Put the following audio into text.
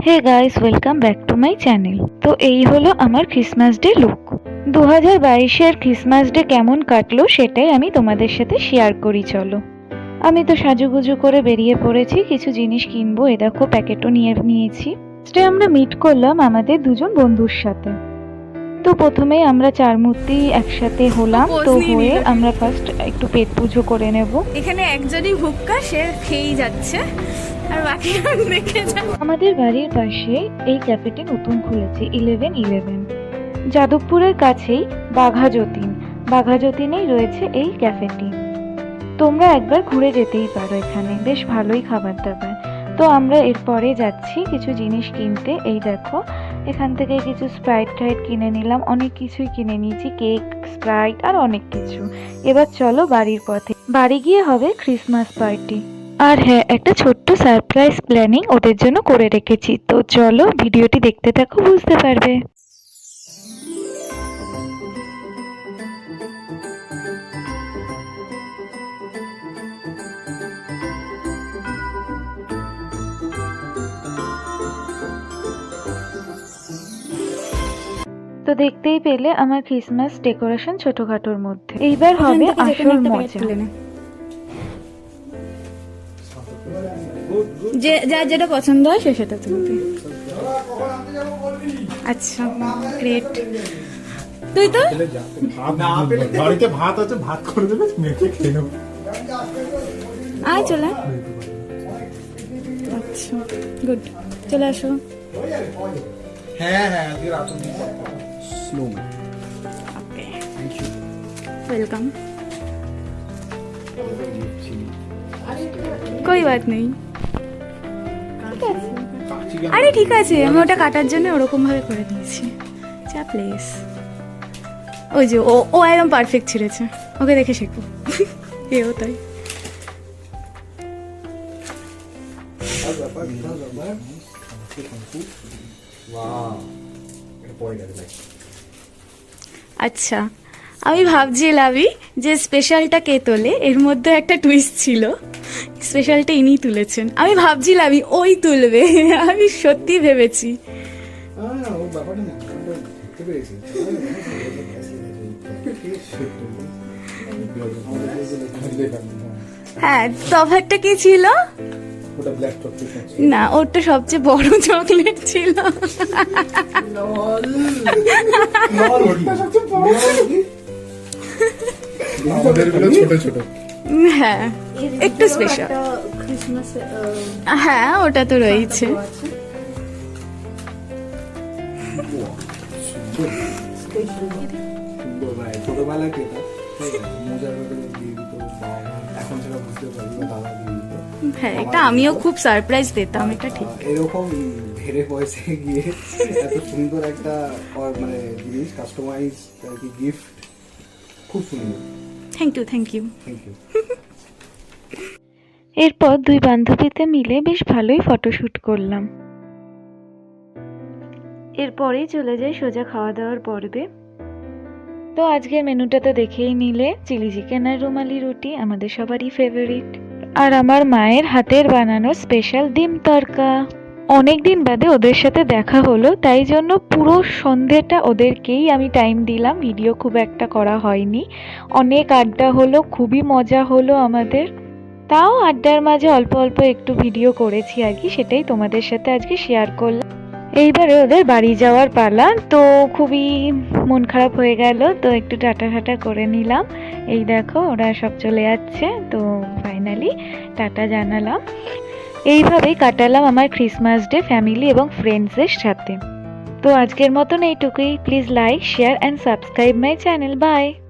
Hey guys, welcome back to my channel. তো এই হলো আমার ক্রিসমাস ডে লুক। 2022-এর ক্রিসমাস ডে কেমন কাটলো সেটাই আমি তোমাদের সাথে শেয়ার করি, চলো। আমি তো সাজুগুজু করে বেরিয়ে পড়েছি, কিছু জিনিস কিনবো। এ দেখো, প্যাকেটও নিয়েছি। ফার্স্টে আমরা মিট করলাম আমাদের দুজন বন্ধুর সাথে। তো প্রথমেই আমরা চার মূর্তি একসাথে হলাম। তো হয়ে আমরা ফার্স্ট একটু পেট পুজো করে নেব। এখানে একজনই ভুক্কা, সে খেয়েই যাচ্ছে আর বাকি দেখে যা। আমাদের বাড়ির পাশে এই ক্যাফেটি নতুন খুলেছে 1111। যাদবপুরের কাছেই বাঘাযতীনেই রয়েছে এই ক্যাফেটি। তোমরা একবার ঘুরে যেতেই পারো, এখানে বেশ ভালোই খাবার দাবার। তো আমরা এরপরে যাচ্ছি কিছু জিনিস কিনতে। এই দেখো, এখান থেকে কিছু স্প্রাইট কিনে নিলাম, অনেক কিছুই কিনে নিয়েছি, কেক, স্প্রাইট আর অনেক কিছু। এবার চলো বাড়ির পথে। বাড়ি গিয়ে হবে ক্রিসমাস পার্টি। আর হ্যাঁ, একটা ছোট্ট সারপ্রাইজ প্ল্যানিং ওদের জন্য করে রেখেছি। তো চলো ভিডিওটি দেখতে থাকো, বুঝতে পারবে। তো দেখতেই পেলে আমার ক্রিসমাস ডেকোরেশন ছোটখাটোর মধ্যে। এইবার হবে আসল মজা। যে যার যেটা পছন্দ হয় সে সেটা তুলবে। আচ্ছা, গ্রেট। তুই তো বাড়িতে ভাত আছে, ভাত করে দেবে, মেখে খেয়ে নেবো। আয় চলে। আচ্ছা, গুড, চলে আসো। হ্যাঁ হ্যাঁ, আজকে রাতে স্লো। ওকে, वेलकम। कोई बात नहीं, আরে ঠিক আছে, আমি ওটা কাটার জন্য ওরকম ভাবে করে দিয়েছি। চা প্লিজ। ওই যে ও একদম পারফেক্ট ছিঁড়েছে, ওকে দেখে শেখো। এও তাই। আচ্ছা, আমি ভাবছিলাম যে স্পেশালটা কে তোলে, এর মধ্যে একটা টুইস্ট ছিল। স্পেশালটা ইনি তুলেছেন, আমি ভাবছিলাম ওই তুলবে। আমি সত্যি ভেবেছি। হ্যাঁ, তফাৎটা কি ছিল? না, ওটা সবচেয়ে বড় চকলেট ছিল। হ্যাঁ, একটু স্পেশাল। হ্যাঁ, ওটা তো রয়েছে। হ্যাঁ, এটা আমিও খুব সারপ্রাইজ পেতাম, এটা ঠিক। এরকম ধীরে বয়সে গিয়ে এত সুন্দর একটা মানে জিনিস, কাস্টমাইজ আর কি গিফট, খুব সুন্দর। Thank you. Thank you. এরপর দুই বান্ধবীতে মিলে বেশ ভালোই ফটোশুট করলাম। এরপরেই চলে যাই সোজা খাওয়া দাওয়ার পর্বে। তো আজকের মেনুটা তো দেখেই নিলে, চিলি চিকেন আর রুমালি রুটি, আমাদের সবারই ফেভারিট। আর আমার মায়ের হাতের বানানো স্পেশাল ডিম তড়কা। অনেকদিন বাদে ওদের সাথে দেখা হলো, তাই জন্য পুরো সন্ধেটা ওদেরকেই আমি টাইম দিলাম। ভিডিও খুব একটা করা হয়নি, অনেক আড্ডা হলো, খুবই মজা হলো আমাদের। তাও আড্ডার মাঝে অল্প অল্প একটু ভিডিও করেছি আর কি, সেটাই তোমাদের সাথে আজকে শেয়ার করলাম। এইবারে ওদের বাড়ি যাওয়ার পালা। তো খুবই মন খারাপ হয়ে গেল, তো একটু টাটা করে নিলাম। এই দেখো, ওরা সব চলে যাচ্ছে, তো ফাইনালি টাটা জানালাম। এইভাবেই কাটালাম আমার ক্রিসমাস ডে ফ্যামিলি এবং ফ্রেন্ডসদের সাথে। তো আজকের মতন এইটুকুই। Please like, share and subscribe my channel. By.